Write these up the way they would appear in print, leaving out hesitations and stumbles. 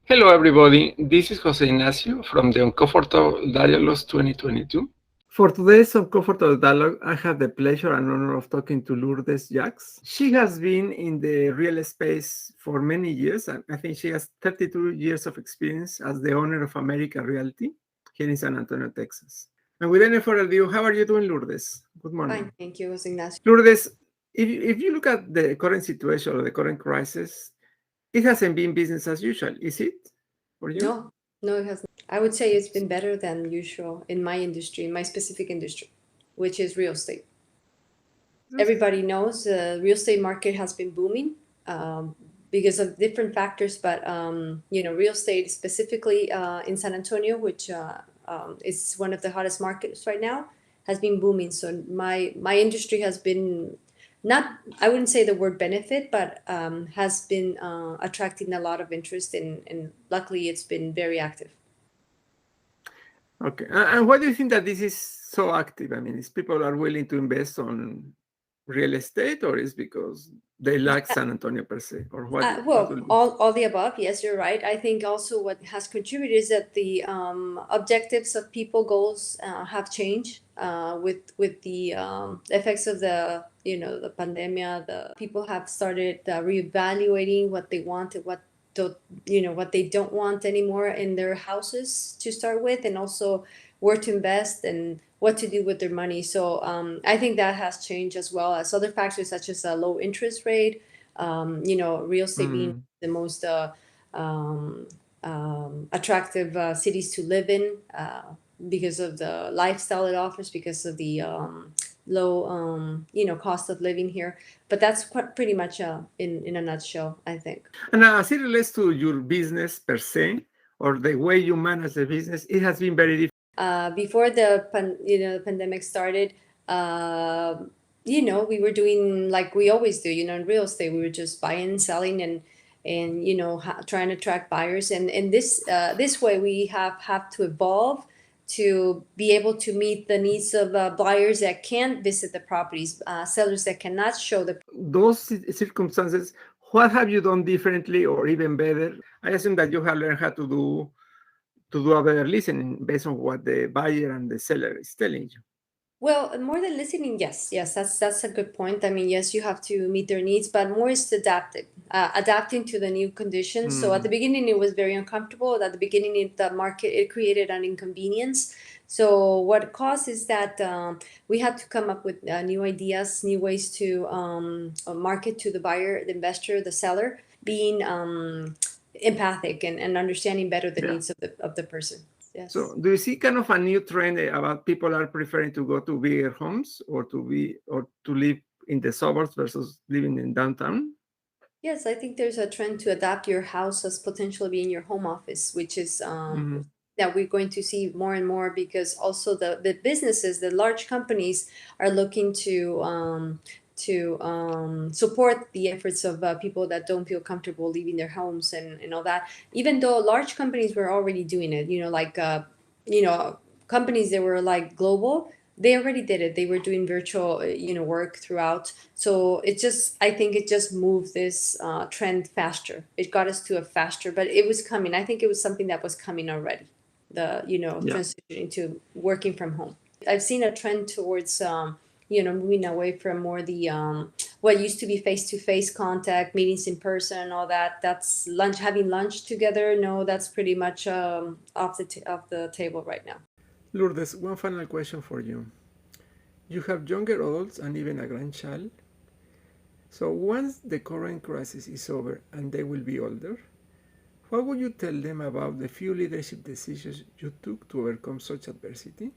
Hello, everybody. This is José Ignacio from the Uncomfortable Dialogues 2022. For today's Uncomfortable Dialogue, I have the pleasure and honor of talking to Lourdes Jacques. She has been in the real space for many years, and I think she has 32 years of experience as the owner of American Realty here in San Antonio, Texas. And with any further ado, how are you doing, Lourdes? Good morning. Fine, thank you, José Ignacio. Lourdes, if you look at the current situation or the current crisis, it hasn't been business as usual, is it, for you? No, it hasn't. I would say it's been better than usual in my industry, in my specific industry, which is real estate. Everybody knows the real estate market has been booming because of different factors, but real estate specifically in San Antonio, which is one of the hottest markets right now, has been booming. So my industry has been not, I wouldn't say the word benefit, but has been attracting a lot of interest, and luckily it's been very active. Okay. And why do you think that this is so active? I mean, is people are willing to invest on real estate, or is because they like San Antonio per se, or what will be? All the above. Yes, you're right. I think also what has contributed is that the objectives of people goals have changed with the effects of the pandemic. The people have started reevaluating what they want and what they don't want anymore in their houses to start with, and also where to invest and what to do with their money. So I think that has changed, as well as other factors such as a low interest rate. Real estate being the most um, attractive cities to live in because of the lifestyle it offers, because of the low cost of living here. But that's quite pretty much in a nutshell, I think. And as it relates to your business per se, or the way you manage the business, it has been very different. Before the pandemic started, we were doing like we always do. In real estate, we were just buying and selling, and trying to attract buyers. And this way, we have to evolve to be able to meet the needs of buyers that can't visit the properties, sellers that cannot show the. Those circumstances, what have you done differently or even better? I assume that you have learned how to do a better listening based on what the buyer and the seller is telling you. Well, more than listening, yes, that's a good point. I mean, yes, you have to meet their needs, but more is adapting to the new conditions. So at the beginning, it was very uncomfortable. At the beginning, the market it created an inconvenience. So what caused is that we had to come up with new ideas, new ways to market to the buyer, the investor, the seller, being empathic and understanding better the needs of the person. Yes. So do you see kind of a new trend about people are preferring to go to bigger homes or to live in the suburbs versus living in downtown? Yes, I think there's a trend to adapt your house as potentially being your home office, which is that we're going to see more and more, because also the businesses, the large companies are looking to support the efforts of people that don't feel comfortable leaving their homes and all that. Even though large companies were already doing it, like companies that were like global, they already did it. They were doing virtual work throughout. So I think it just moved this trend faster. It got us to a faster, but it was coming. I think it was something that was coming already, the transitioning to working from home. I've seen a trend towards moving away from more the what used to be face-to-face contact, meetings in person, and all that. That's having lunch together. No, that's pretty much off the table right now. Lourdes, one final question for you. You have younger adults and even a grandchild. So once the current crisis is over and they will be older, what would you tell them about the few leadership decisions you took to overcome such adversity?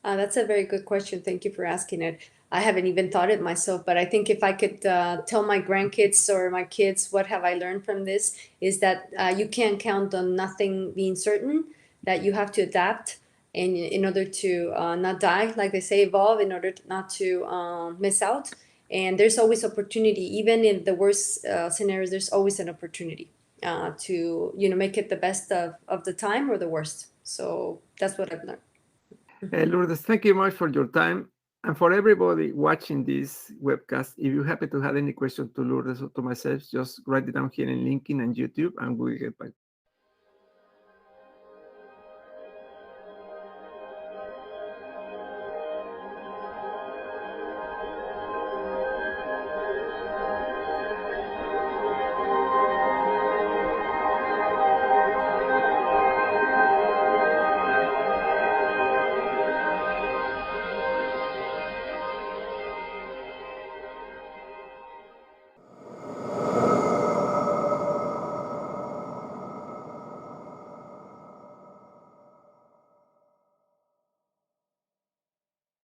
That's a very good question. Thank you for asking it. I haven't even thought it myself, but I think if I could tell my grandkids or my kids what have I learned from this, is that you can't count on nothing being certain, that you have to adapt, and in order to not die, like they say, evolve in order not to miss out. And there's always opportunity, even in the worst scenarios. There's always an opportunity to make it the best of the time or the worst. So that's what I've learned. Lourdes, thank you much for your time. And for everybody watching this webcast, if you happen to have any question to Lourdes or to myself, just write it down here in LinkedIn and YouTube, and we'll get back